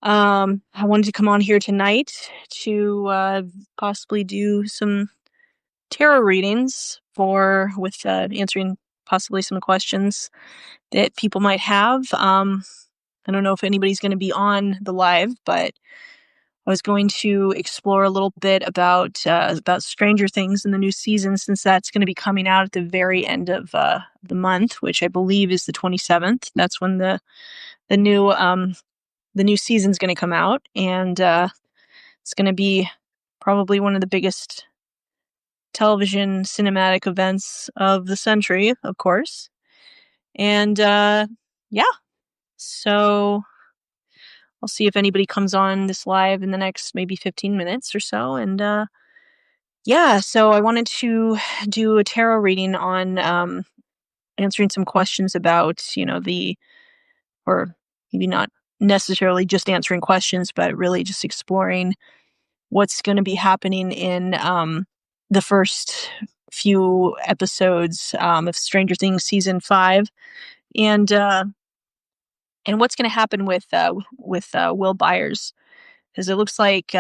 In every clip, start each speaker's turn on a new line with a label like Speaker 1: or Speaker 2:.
Speaker 1: I wanted to come on here tonight to possibly do some tarot readings for with answering possibly some questions that people might have. I don't know if anybody's going to be on the live, but I was going to explore a little bit about Stranger Things in the new season, since that's going to be coming out at the very end of the month, which I believe is the 27th. That's when the new the new season's going to come out, and it's going to be probably one of the biggest television cinematic events of the century, of course. And yeah, so I'll see if anybody comes on this live in the next maybe 15 minutes or so. And yeah, so I wanted to do a tarot reading on answering some questions about, or maybe not necessarily just answering questions, but really just exploring what's going to be happening in the first few episodes of Stranger Things season 5, and what's going to happen with Will Byers, because it looks like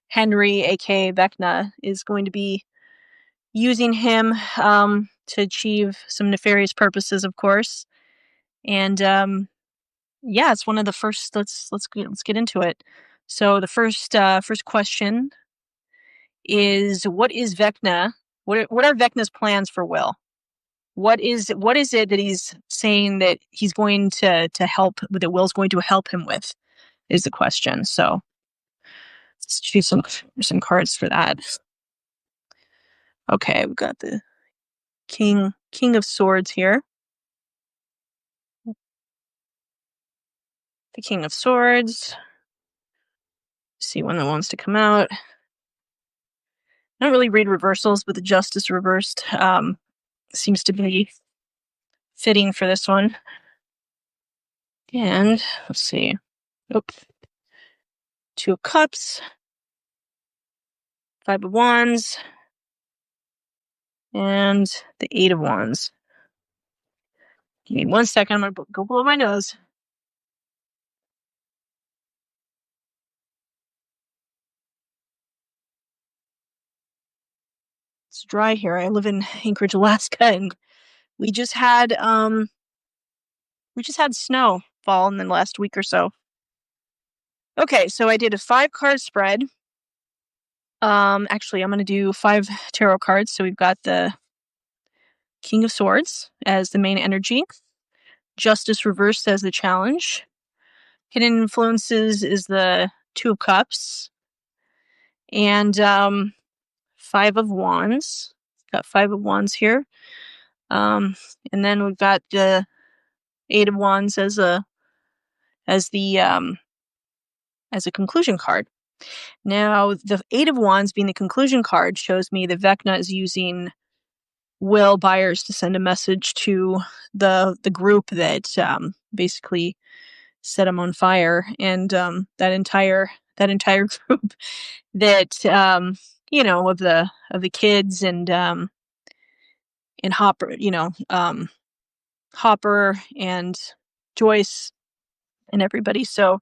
Speaker 1: Henry, aka Vecna, is going to be using him to achieve some nefarious purposes, of course, and yeah, it's one of the first. Let's get into it. So the first question is, what is Vecna? What are Vecna's plans for Will? What is it that he's saying that he's going to help, that Will's going to help him with, is the question. So let's choose some cards for that. Okay, we've got the King of Swords here. The King of Swords. See one that wants to come out. I don't really read reversals, but the Justice reversed seems to be fitting for this one. And let's see. Two of Cups, Five of Wands, and the Eight of Wands. Give me 1 second. I'm going to go blow my nose. It's dry here. I live in Anchorage, Alaska, and we just had snow fall in the last week or so. Okay, so I did a 5-card spread. Actually, I'm going to do 5 tarot cards. So we've got the King of Swords as the main energy, Justice reversed as the challenge, Hidden Influences is the Two of Cups, and Five of Wands. Got 5 of Wands here. And then we've got the Eight of Wands as a conclusion card. Now, the Eight of Wands being the conclusion card shows me that Vecna is using Will Byers to send a message to the group that basically set him on fire, and that entire group that of the kids and Hopper, Hopper and Joyce and everybody. So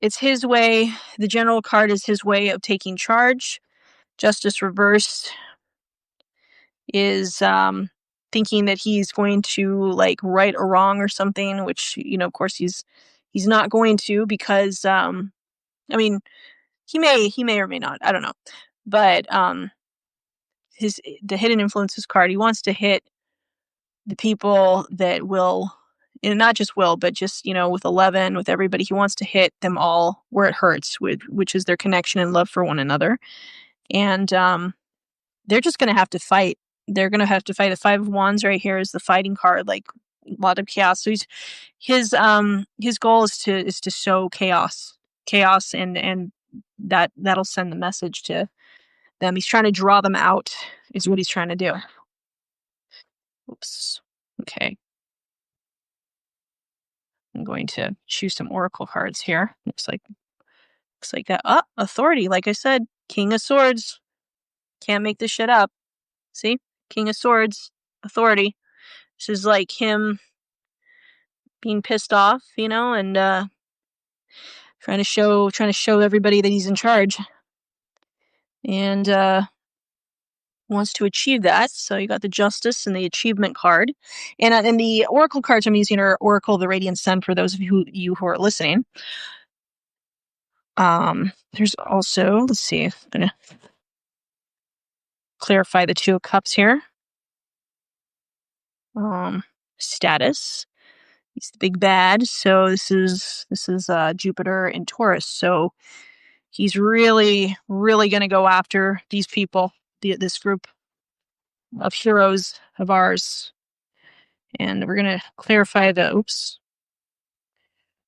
Speaker 1: it's his way. The general card is his way of taking charge. Justice reversed is thinking that he's going to like right a wrong or something, which of course he's not going to, because I mean, he may or may not, I don't know, but the Hidden Influences card, he wants to hit the people that will, and not just Will, but just with 11, with everybody, he wants to hit them all where it hurts, which is their connection and love for one another. And they're just going to have to fight. They're going to have to fight. The Five of Wands right here is the fighting card, like a lot of chaos. So his goal is to sow chaos, and that'll send the message to them. He's trying to draw them out, is what he's trying to do. Oops. Okay. I'm going to choose some oracle cards here. Looks like that. Authority. Like I said, King of Swords. Can't make this shit up. See? King of Swords. Authority. This is like him, being pissed off, and trying to show everybody that he's in charge, and wants to achieve that. So you got the justice and the achievement card, and the oracle cards I'm using are Oracle of the Radiant Sun for those of you who are listening. There's also, let's see, I'm gonna clarify the Two of Cups here. Status. He's the big bad. So this is Jupiter in Taurus. So he's really, really going to go after these people, this group of heroes of ours. And we're going to clarify the.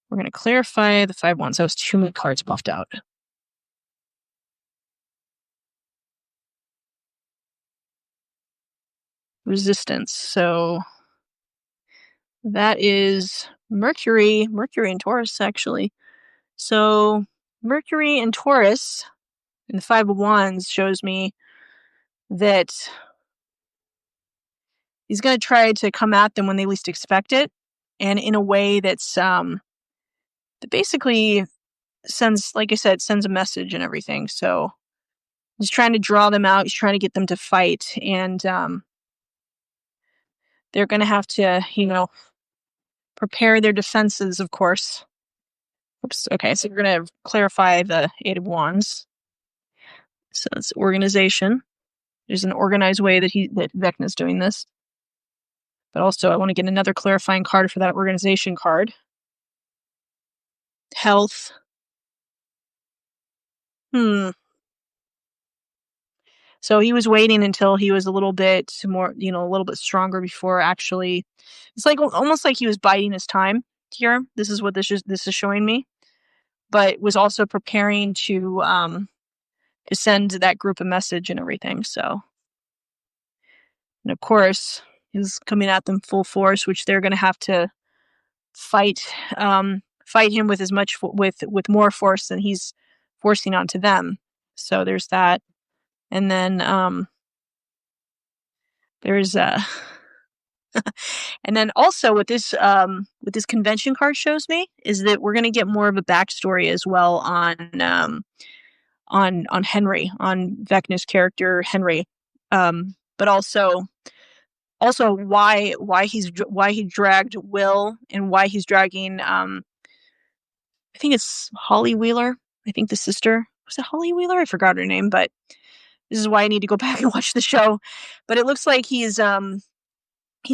Speaker 1: We're going to clarify the 5 wands. That was too many cards buffed out. Resistance. So that is Mercury in Taurus, actually. So Mercury in Taurus in the 5 of Wands shows me that he's going to try to come at them when they least expect it, and in a way that's that basically sends, like I said, sends a message and everything. So he's trying to draw them out. He's trying to get them to fight, and they're going to have to, prepare their defenses, of course. Okay, so we're going to clarify the 8 of Wands. So it's organization. There's an organized way that Vecna's doing this. But also, I want to get another clarifying card for that organization card. Health. So he was waiting until he was a little bit more, a little bit stronger before actually. It's like almost like he was biding his time here. This is what this is showing me, but was also preparing to send that group a message and everything. So, and of course, he's coming at them full force, which they're going to have to fight him with as much with more force than he's forcing onto them. So there's that, and then there's and then also what this convention card shows me is that we're going to get more of a backstory as well on Henry, on Vecna's character Henry, but also why he dragged Will, and why he's dragging I think it's Holly Wheeler. I think the sister, was it Holly Wheeler? I forgot her name, but this is why I need to go back and watch the show. But it looks like he's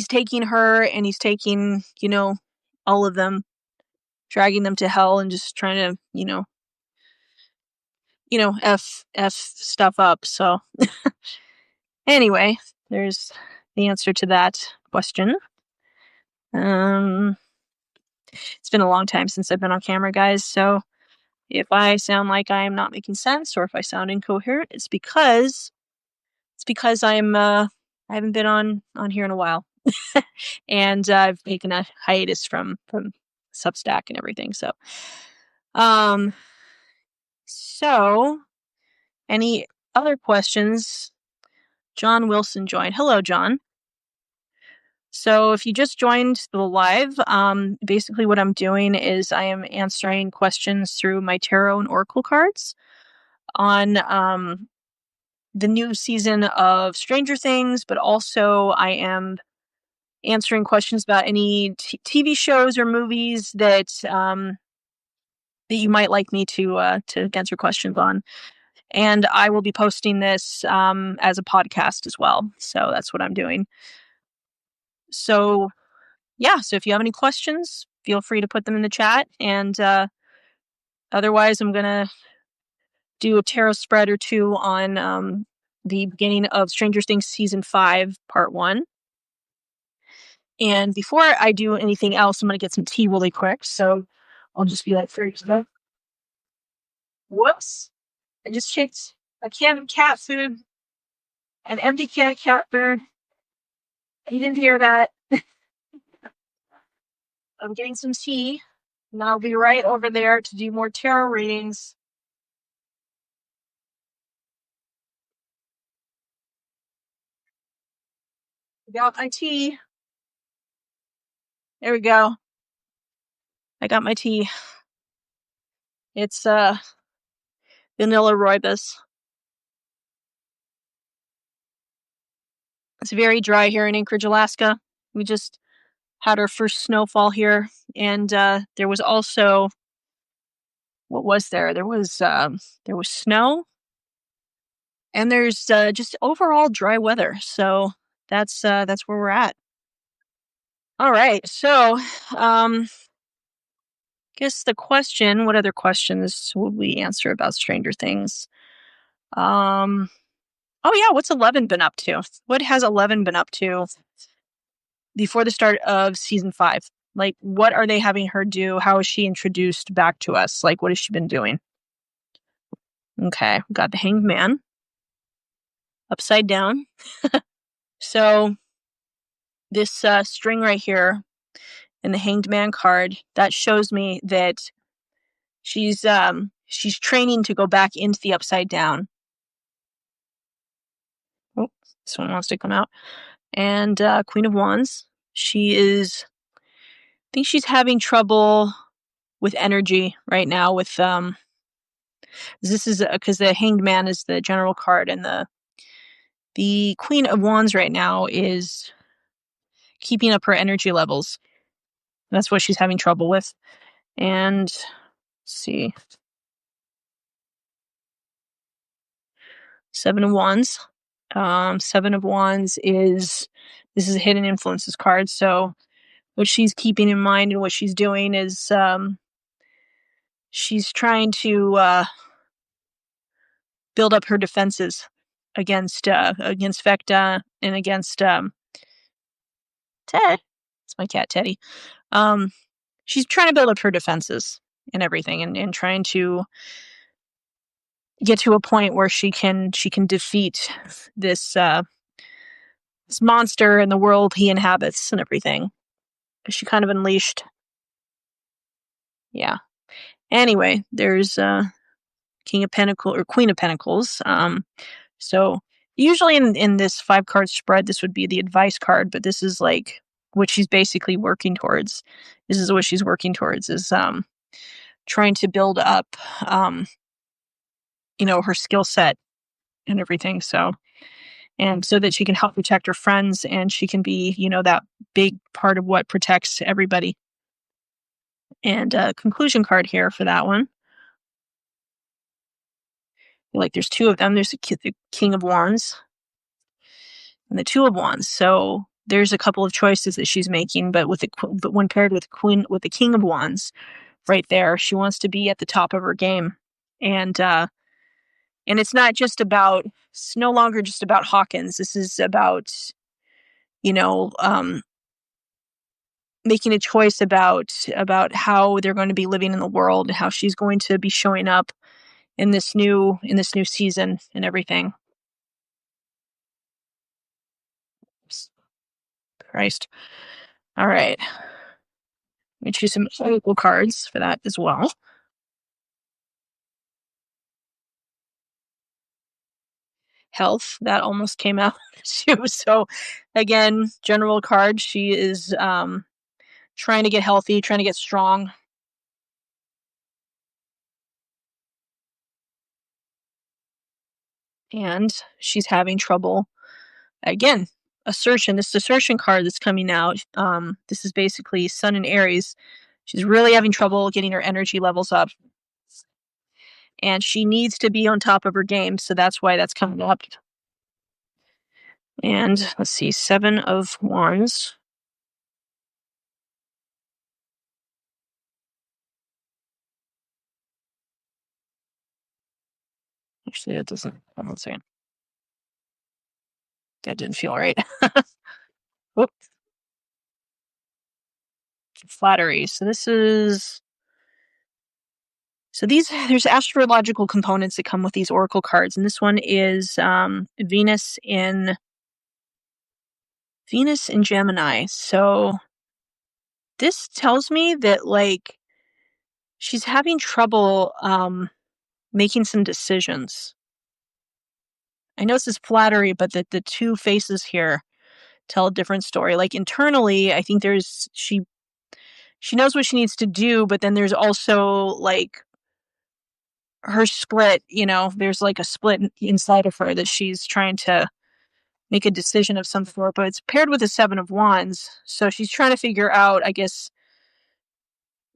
Speaker 1: taking her, and he's taking, all of them, dragging them to hell, and just trying to, f stuff up. So anyway, there's the answer to that question. It's been a long time since I've been on camera, guys. So if I sound like I am not making sense, or if I sound incoherent, it's because I haven't been on here in a while. And I've taken a hiatus from Substack and everything. So, any other questions? John Wilson joined. Hello, John. So if you just joined the live, basically what I'm doing is I am answering questions through my tarot and oracle cards on the new season of Stranger Things, but also I am answering questions about any TV shows or movies that you might like me to answer questions on. And I will be posting this as a podcast as well. So that's what I'm doing. So yeah, so if you have any questions, feel free to put them in the chat. And otherwise, I'm going to do a tarot spread or two on the beginning of Stranger Things Season 5, Part 1. And before I do anything else, I'm going to get some tea really quick. So I'll just be like, whoops. I just kicked a can of cat food, an empty can of cat food. You didn't hear that. I'm getting some tea, and I'll be right over there to do more tarot readings. Got my tea. There we go. I got my tea. It's vanilla rooibos. It's very dry here in Anchorage, Alaska. We just had our first snowfall here, and there was also what was there? There was snow, and there's just overall dry weather. So that's where we're at. All right. So, guess the question. What other questions would we answer about Stranger Things? Um. Oh yeah. What's 11 been up to? What has 11 been up to before the start of season 5? Like, what are they having her do? How is she introduced back to us? Like, what has she been doing? Okay, we got the Hanged Man upside down. So this string right here in the Hanged Man card that shows me that she's training to go back into the upside down. Oh, this one wants to come out. And Queen of Wands. I think she's having trouble with energy right now. With this is because the Hanged Man is the general card, and the Queen of Wands right now is keeping up her energy levels. That's what she's having trouble with. And let's see. 7 of Wands. 7 of Wands this is a hidden influences card. So what she's keeping in mind and what she's doing is she's trying to build up her defenses against Vecta and against Ted. It's my cat Teddy. She's trying to build up her defenses and everything, and trying to get to a point where she can defeat this this monster in the world he inhabits and everything. She kind of unleashed. Yeah. Anyway, there's King of Pentacles or Queen of Pentacles. So usually in this 5-card spread, this would be the advice card, but this is like what she's basically working towards. This is what she's working towards is trying to build up her skill set and everything. So that she can help protect her friends, and she can be, that big part of what protects everybody. And conclusion card here for that one. Like there's 2 of them. There's the King of Wands and the 2 of Wands. So there's a couple of choices that she's making, but when paired with the King of Wands, right there, she wants to be at the top of her game, and it's not just about. It's no longer just about Hawkins. This is about, making a choice about how they're going to be living in the world and how she's going to be showing up in this new season and everything. Christ. All right. Let me choose some oracle cards for that as well. Health, that almost came out too. So again, general card. She is trying to get healthy, trying to get strong. And she's having trouble. Again, assertion. This assertion card that's coming out. This is basically Sun and Aries. She's really having trouble getting her energy levels up. And she needs to be on top of her game, so that's why that's coming up. And let's see, 7 of Wands. Actually, that doesn't. Hold on a second. That didn't feel right. Whoop. Flattery. So there's astrological components that come with these oracle cards, and this one is Venus in Gemini. So this tells me that like she's having trouble making some decisions. I know this is flattery, but the 2 faces here tell a different story. Like internally, I think she she knows what she needs to do, but then there's also like her split, there's like a split inside of her that she's trying to make a decision of some sort, but it's paired with a Seven of Wands. So she's trying to figure out, I guess,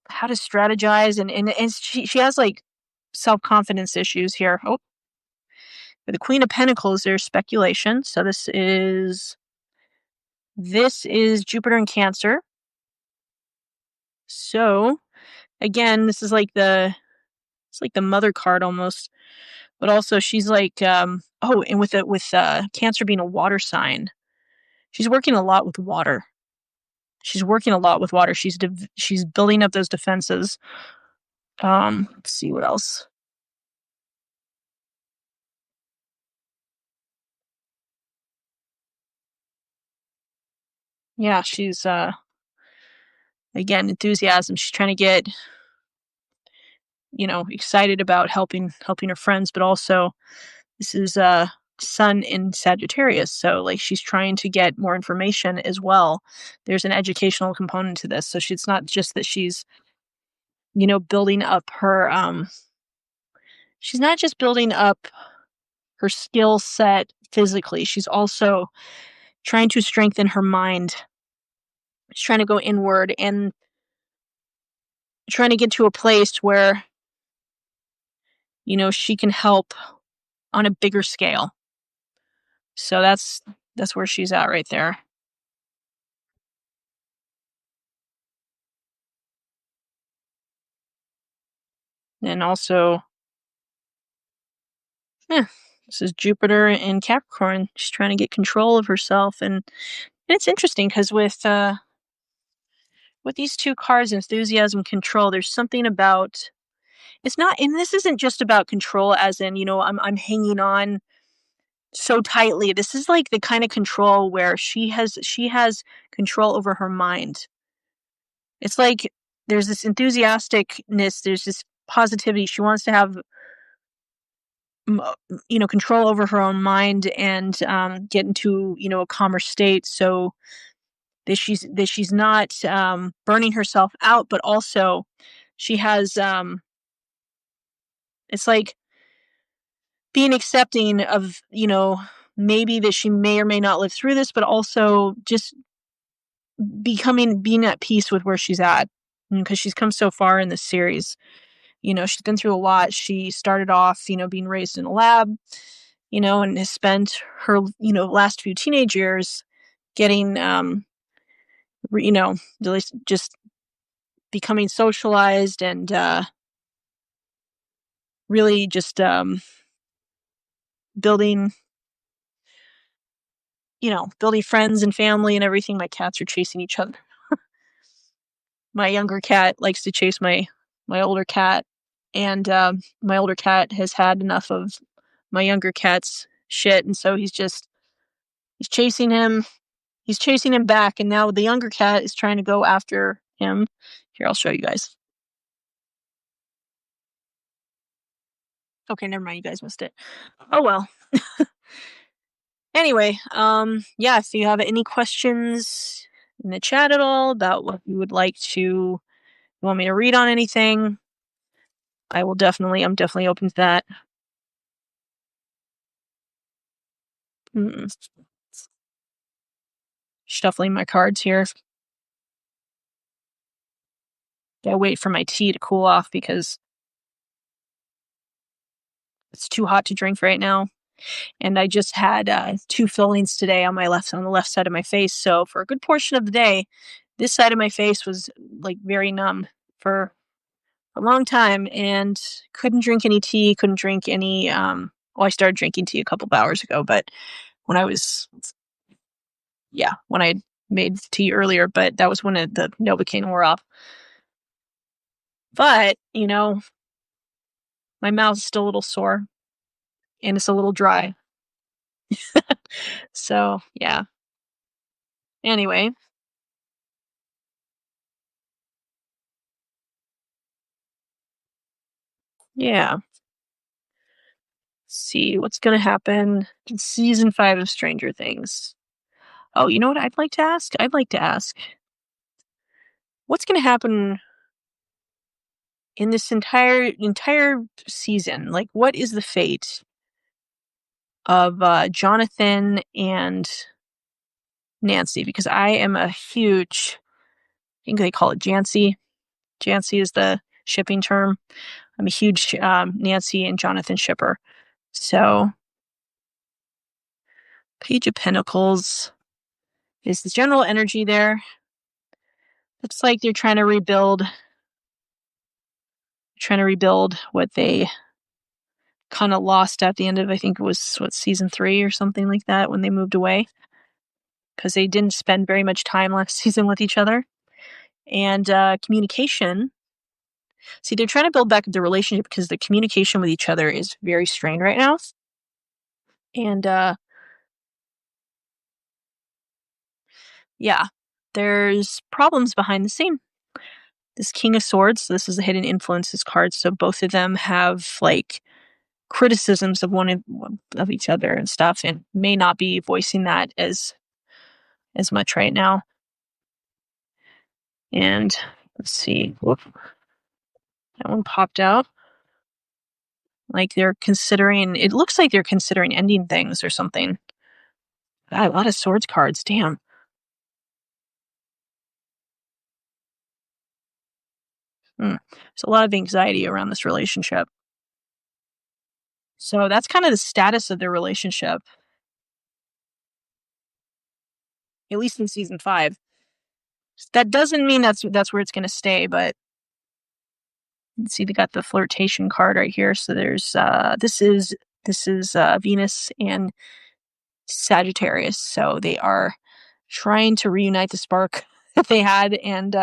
Speaker 1: how to strategize, and she has like self-confidence issues here. Oh, with the Queen of Pentacles, there's speculation. So this is Jupiter in Cancer. So again, this is like it's like the mother card almost, but also she's like and with Cancer being a water sign, she's working a lot with water. She's building up those defenses. Let's see what else. Yeah, she's again, enthusiasm. She's trying to get, excited about helping her friends, but also this is Sun in Sagittarius, so like she's trying to get more information as well. There's an educational component to this, so it's not just that she's building up her she's not just building up her skill set physically, she's also trying to strengthen her mind. She's trying to go inward and trying to get to a place where she can help on a bigger scale. So that's where she's at right there. And also, yeah, this is Jupiter in Capricorn. She's trying to get control of herself, and it's interesting because with these two cards, enthusiasm, control, there's something about it's not, and this isn't just about control, as in I'm hanging on so tightly. This is like the kind of control where she has control over her mind. It's like there's this enthusiasticness, there's this positivity. She wants to have control over her own mind and get into a calmer state, so that she's not burning herself out, but also she has it's like being accepting of maybe that she may or may not live through this, but also just being at peace with where she's at, because she's come so far in this series. She's been through a lot. She started off being raised in a lab, and has spent her last few teenage years getting just becoming socialized and really just building building friends and family and everything. My cats are chasing each other. My younger cat likes to chase my older cat, and my older cat has had enough of my younger cat's shit, and so he's chasing him. He's chasing him back, and now the younger cat is trying to go after him. Here, I'll show you guys. Okay, never mind. You guys missed it. Oh well. Anyway, yeah. If you have any questions in the chat at all about what you would like to, you want me to read on anything, I'm definitely open to that. Mm. Shuffling my cards here. I wait for my tea to cool off because it's too hot to drink right now. And I just had 2 fillings today on the left side of my face. So for a good portion of the day, this side of my face was like very numb for a long time, and couldn't drink any tea, couldn't drink any. Well, I started drinking tea a couple of hours ago, but when I was, yeah, when I made tea earlier, but that was when the Novocaine wore off. But my mouth's still a little sore and it's a little dry. So yeah. Anyway, yeah. See what's gonna happen in season 5 of Stranger Things. Oh, you know what I'd like to ask? I'd like to ask, what's going to happen in this entire season? Like, what is the fate of Jonathan and Nancy? Because I am a huge, I think they call it Jancy. Jancy is the shipping term. I'm a huge Nancy and Jonathan shipper. So, Page of Pentacles is the general energy there. Looks like they're trying to rebuild what they kind of lost at the end of, I think it was season 3 or something like that, when they moved away, because they didn't spend very much time last season with each other. And communication. See, they're trying to build back the relationship because the communication with each other is very strained right now. And yeah, there's problems behind the scene. This King of Swords, so this is the hidden influences card. So both of them have like criticisms of one of each other and stuff, and may not be voicing that as much right now. And let's see, whoop, that one popped out. Like they're considering, it looks like they're considering ending things or something. God, a lot of swords cards, damn. There's a lot of anxiety around this relationship. So that's kind of the status of their relationship, at least in season 5. That doesn't mean that's where it's going to stay, but let's see, they got the flirtation card right here. So there's this is Venus and Sagittarius. So they are trying to reunite the spark that they had, and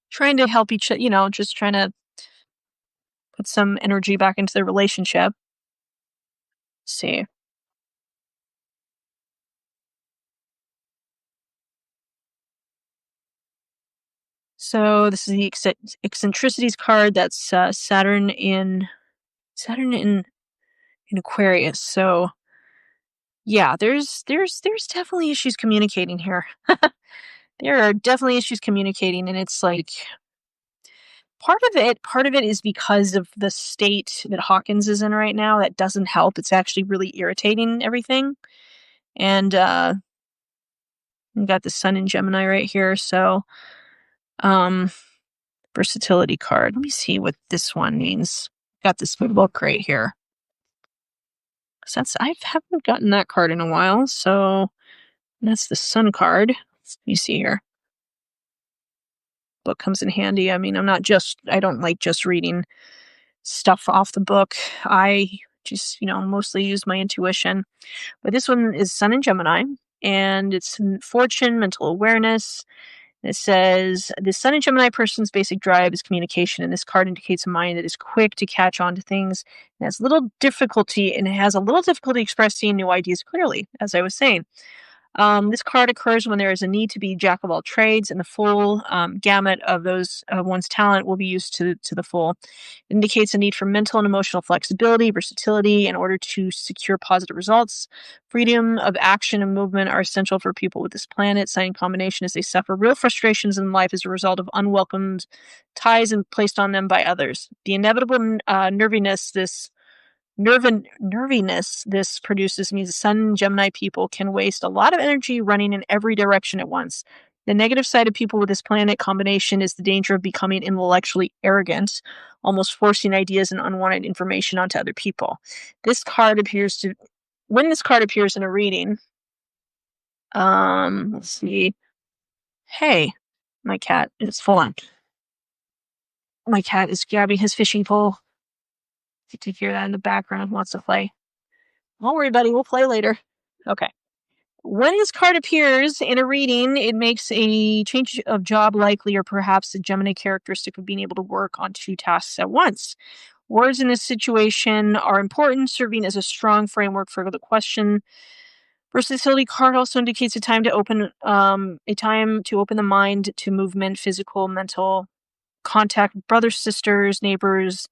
Speaker 1: trying to help each, just trying to put some energy back into their relationship. Let's see. So this is the eccentricities card. That's Saturn in Aquarius. So yeah, there's definitely issues communicating here. There are definitely issues communicating, and it's like part of it is because of the state that Hawkins is in right now. That doesn't help. It's actually really irritating everything. And we got the Sun in Gemini right here. So versatility card. Let me see what this one means. Got this book right here. I haven't gotten that card in a while. So that's the Sun card. Let me see here. Book comes in handy. I mean, I don't like just reading stuff off the book. I just, mostly use my intuition. But this one is Sun in Gemini, and it's fortune, mental awareness. It says the Sun in Gemini person's basic drive is communication, and this card indicates a mind that is quick to catch on to things and has a little difficulty expressing new ideas clearly, as I was saying. This card occurs when there is a need to be jack of all trades, and the full gamut of one's talent will be used to the full. It indicates a need for mental and emotional flexibility, versatility in order to secure positive results. Freedom of action and movement are essential for people with this planet. Sign combination as they suffer real frustrations in life as a result of unwelcomed ties and placed on them by others. The inevitable nerviness this produces means Sun Gemini people can waste a lot of energy running in every direction at once. The negative side of people with this planet combination is the danger of becoming intellectually arrogant, almost forcing ideas and unwanted information onto other people. When this card appears in a reading, let's see. Hey, my cat is full on. My cat is grabbing his fishing pole. You can hear that in the background. Wants to play. Don't worry, buddy. We'll play later. Okay. When this card appears in a reading, it makes a change of job likely, or perhaps a Gemini characteristic of being able to work on 2 tasks at once. Words in this situation are important, serving as a strong framework for the question. Versatility card also indicates a time to open the mind to movement, physical, mental contact with brothers, sisters, neighbors.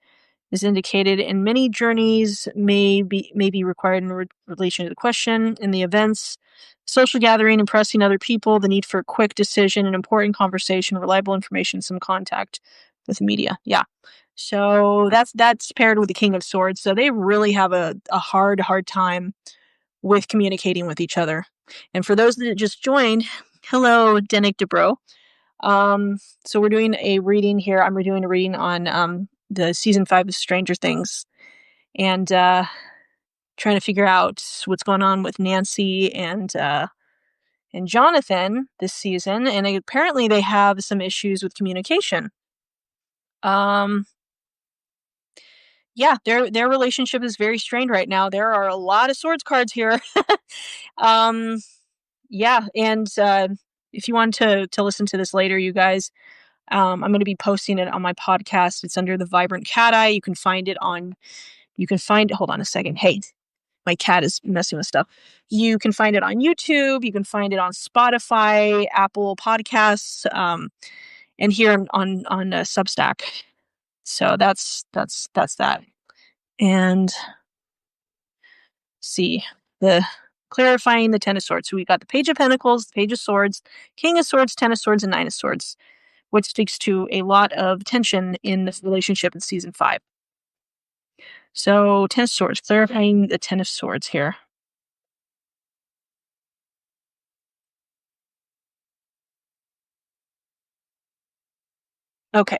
Speaker 1: is indicated, and many journeys may be required in relation to the question. In the events, social gathering, impressing other people, the need for a quick decision, an important conversation, reliable information, some contact with the media. Yeah. So that's paired with the King of Swords. So they really have a hard time with communicating with each other. And for those that just joined, hello, Denik Dubrow. So we're doing a reading here. I'm doing a reading on the season 5 of Stranger Things, and trying to figure out what's going on with Nancy and Jonathan this season. And apparently they have some issues with communication. Yeah, their relationship is very strained right now. There are a lot of swords cards here. um, yeah, and if you want to listen to this later, you guys, I'm going to be posting it on my podcast. It's under the Vibrant Cat Eye. You can find it. Hold on a second. Hey, my cat is messing with stuff. You can find it on YouTube. You can find it on Spotify, Apple Podcasts, and here on Substack. So that's that. And see the clarifying the Ten of Swords. So we got the Page of Pentacles, the Page of Swords, King of Swords, Ten of Swords, and Nine of Swords, which speaks to a lot of tension in this relationship in season 5. So Ten of Swords, clarifying the Ten of Swords here. Okay.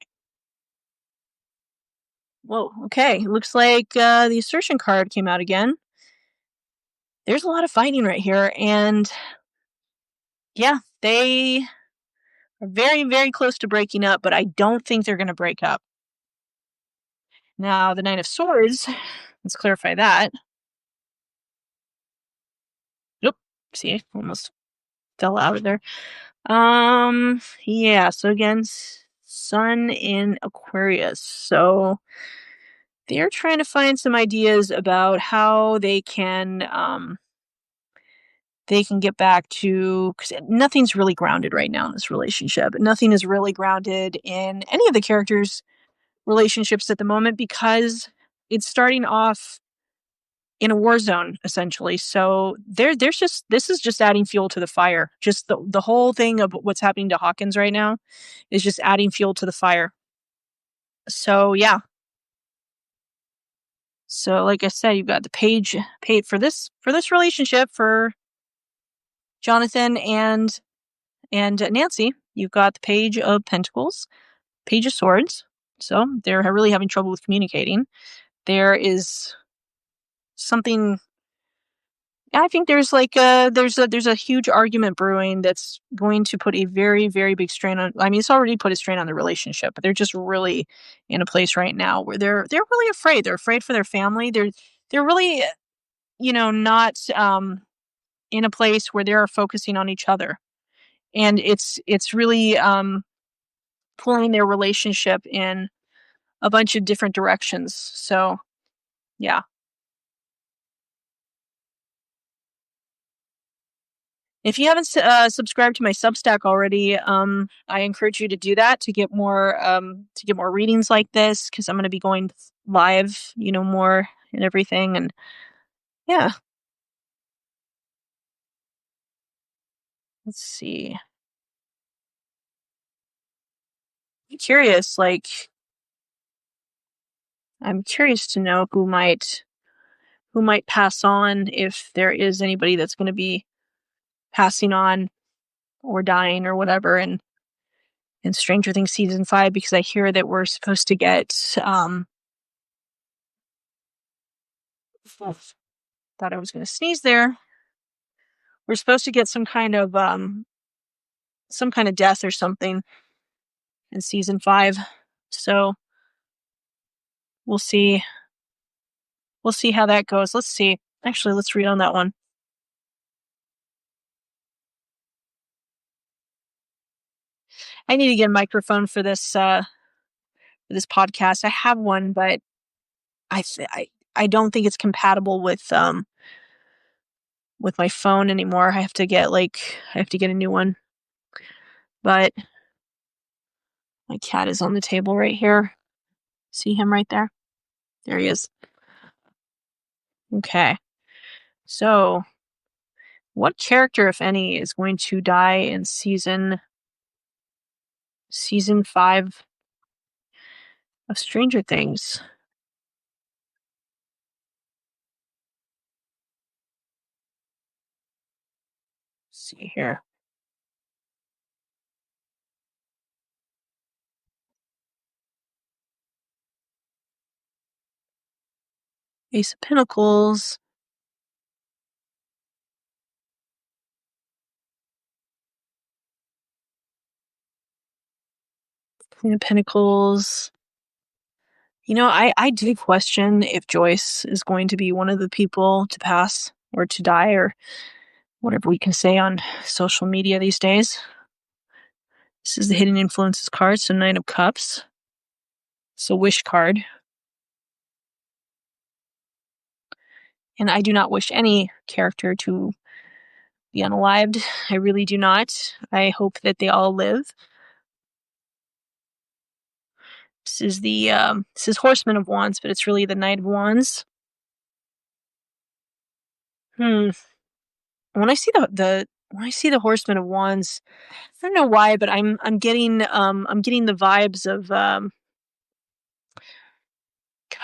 Speaker 1: Whoa, okay. Looks like the assertion card came out again. There's a lot of fighting right here, and yeah, they are very, very close to breaking up, but I don't think they're going to break up. Now, the Nine of Swords, let's clarify that. Nope. See, almost fell out of there. Yeah, so again, Sun in Aquarius. So they're trying to find some ideas about how they can get back to, because nothing's really grounded right now in this relationship. Nothing is really grounded in any of the characters' relationships at the moment, because it's starting off in a war zone, essentially. So there's just, this is just adding fuel to the fire. Just the whole thing of what's happening to Hawkins right now is just adding fuel to the fire. So yeah. So like I said, you've got the page for this relationship for Jonathan and Nancy. You've got the Page of Pentacles, Page of Swords. So they're really having trouble with communicating. There is something, I think there's like there's a huge argument brewing that's going to put a very, very big strain on, I mean, it's already put a strain on the relationship, but they're just really in a place right now where they're really afraid. They're afraid for their family. They're really, not in a place where they're focusing on each other. And it's really pulling their relationship in a bunch of different directions. So, yeah. If you haven't subscribed to my Substack already, I encourage you to do that to get more readings like this, because I'm going to be going live, more and everything, and yeah. Let's see. I'm curious to know who might pass on, if there is anybody that's going to be passing on or dying or whatever in Stranger Things season 5, because I hear that we're supposed to get thought I was going to sneeze there. We're supposed to get some kind of death or something in season 5. So we'll see how that goes. Let's see. Actually, let's read on that one. I need to get a microphone for this podcast. I have one, but I don't think it's compatible with my phone anymore. I have to get a new one. But my cat is on the table right here. See him right there? There he is. Okay. So, what character, if any, is going to die in season 5 of Stranger Things? Let's see here. Ace of Pentacles. Queen of Pentacles. I do question if Joyce is going to be one of the people to pass or to die or whatever we can say on social media these days. This is the Hidden Influences card, so Nine of Cups. So Wish card. And I do not wish any character to be unalived. I really do not. I hope that they all live. This is Horseman of Wands, but it's really the Knight of Wands. When I see the Horseman of Wands, I don't know why, but I'm getting the vibes of God,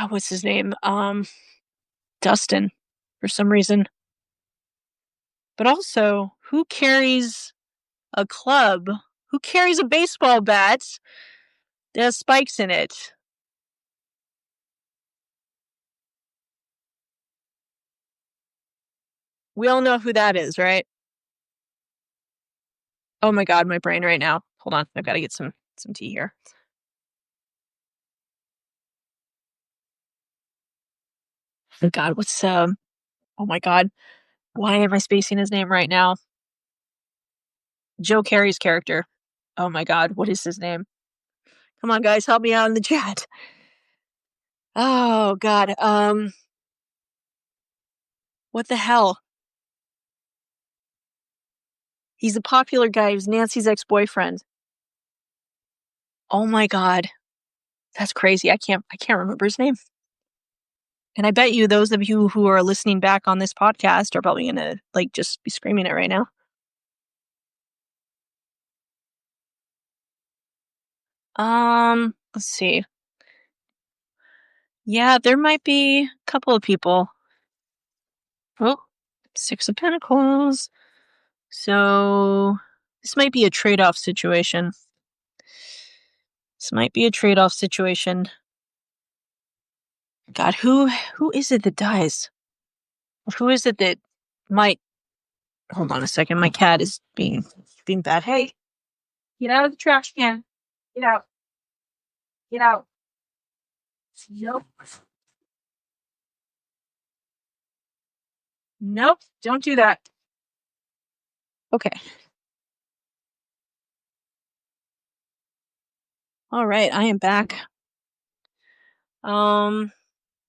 Speaker 1: what's his name? Dustin, for some reason. But also, who carries a club? Who carries a baseball bat that has spikes in it? We all know who that is, right? Oh my God, my brain right now. Hold on, I've got to get some tea here. Oh God, oh my God, why am I spacing his name right now? Joe Carey's character. Oh my God, what is his name? Come on, guys, help me out in the chat. Oh God, what the hell? He's a popular guy. He's Nancy's ex-boyfriend. Oh my God, that's crazy. I can't remember his name. And I bet you those of you who are listening back on this podcast are probably gonna just be screaming it right now. Let's see. Yeah, there might be a couple of people. Oh, Six of Pentacles. So this might be a trade-off situation. God, who is it that dies? Who is it that might? Hold on a second. My cat is being bad. Hey, get out of the trash can. Get out. Get out. Nope. Nope. Don't do that. Okay. All right. I am back.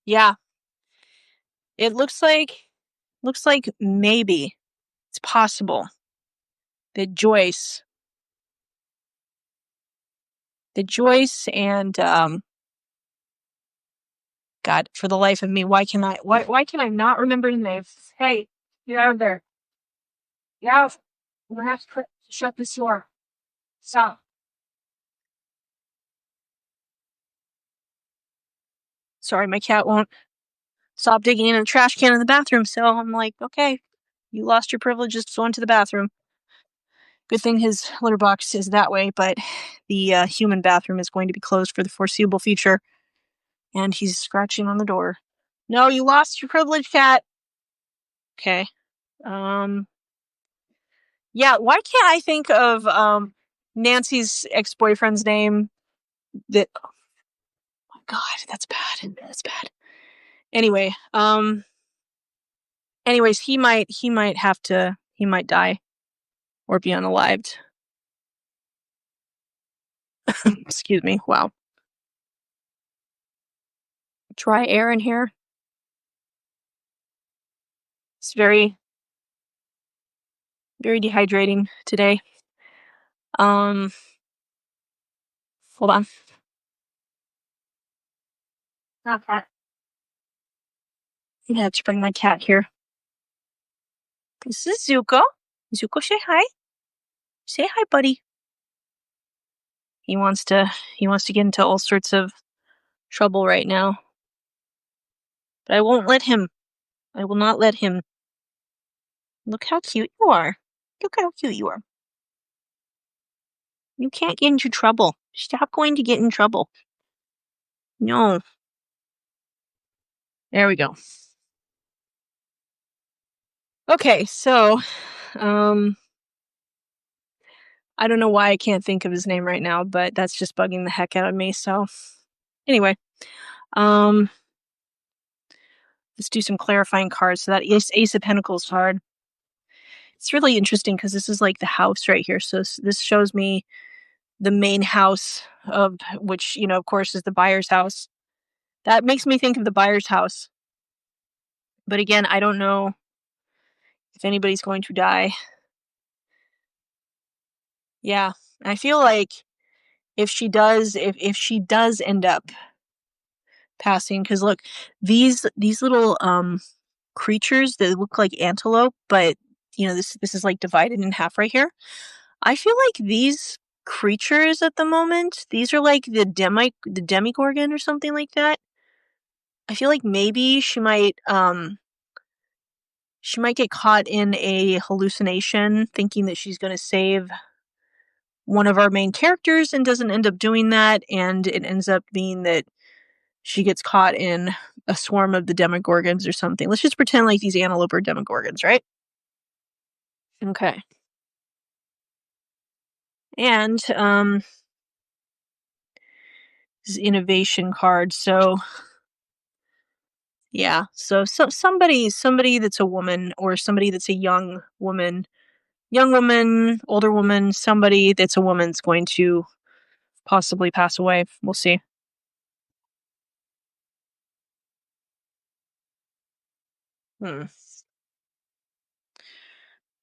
Speaker 1: Yeah. It looks like maybe it's possible that Joyce and God, for the life of me, why can I not remember the names? Hey, get out of there. Get out. I'm gonna have to shut this door. Stop. Sorry, my cat won't stop digging in a trash can in the bathroom, so I'm like, okay, you lost your privileges to go into the bathroom. Good thing his litter box is that way, but the human bathroom is going to be closed for the foreseeable future. And he's scratching on the door. No, you lost your privilege, cat. Okay. Yeah, why can't I think of Nancy's ex-boyfriend's name? That oh my God, that's bad. That's bad. Anyway, anyways, he might die or be unalived. Excuse me. Wow. Dry air in here. It's very, very dehydrating today. Hold on. Okay. I have to bring my cat here. This is Zuko. Zuko, say hi. Say hi, buddy. He wants to get into all sorts of trouble right now. But I won't let him. I will not let him. Look how cute you are. Look how cute you are. You can't get into trouble. Stop going to get in trouble. No. There we go. Okay, so I don't know why I can't think of his name right now, but that's just bugging the heck out of me. So anyway, um let's do some clarifying cards. So that Ace of Pentacles card. It's really interesting because this is like the house right here. So this shows me the main house of which, of course, is the buyer's house. That makes me think of the buyer's house. But again, I don't know if anybody's going to die. Yeah. I feel like if she does end up passing, because look, these little creatures that look like antelope, but this is like divided in half right here. I feel like these creatures at the moment, these are like the demigorgon or something like that. I feel like maybe she might get caught in a hallucination thinking that she's going to save one of our main characters and doesn't end up doing that, and it ends up being that she gets caught in a swarm of the demogorgons or something. Let's just pretend like these antelope are demogorgons, right? Okay. And this is innovation card. So yeah, so somebody that's a woman, or somebody that's a young woman, older woman, somebody that's a woman's going to possibly pass away. We'll see. Hmm.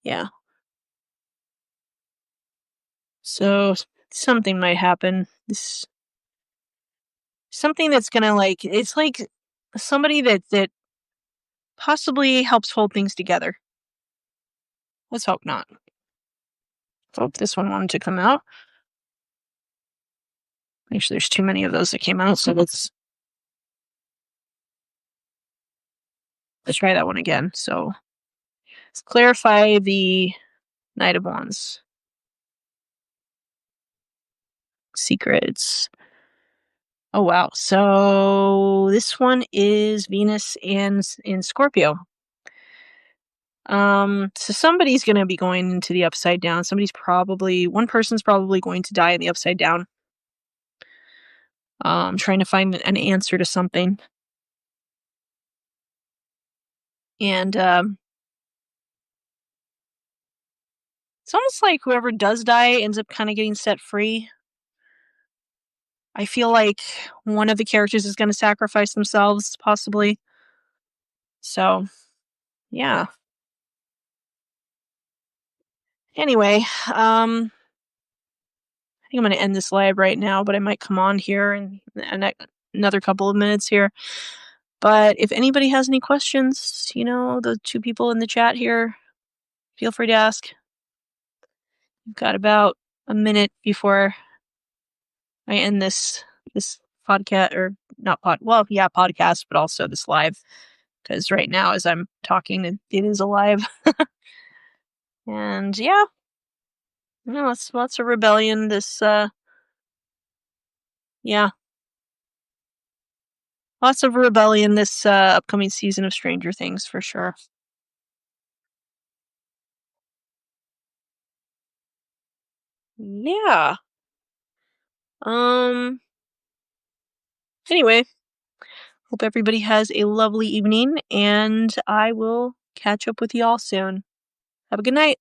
Speaker 1: Yeah. So something might happen. This something that's gonna it's like somebody that possibly helps hold things together. Let's hope not. Hope this one wanted to come out. Actually, there's too many of those that came out, so let's try that one again. So let's clarify the Knight of Wands. Secrets. Oh wow. So this one is Venus in Scorpio. So somebody's gonna be going into the upside down. One person's probably going to die in the upside down. Trying to find an answer to something. And it's almost like whoever does die ends up kind of getting set free. I feel like one of the characters is going to sacrifice themselves, possibly. So, yeah. Anyway, I think I'm going to end this live right now, but I might come on here in another couple of minutes here. But if anybody has any questions, the two people in the chat here, feel free to ask. We've got about a minute before I end this podcast, or not podcast, but also this live, because right now as I'm talking, it is alive. And yeah, it's lots of rebellion. Yeah, lots of rebellion this upcoming season of Stranger Things for sure. Yeah. Anyway, hope everybody has a lovely evening, and I will catch up with you all soon. Have a good night.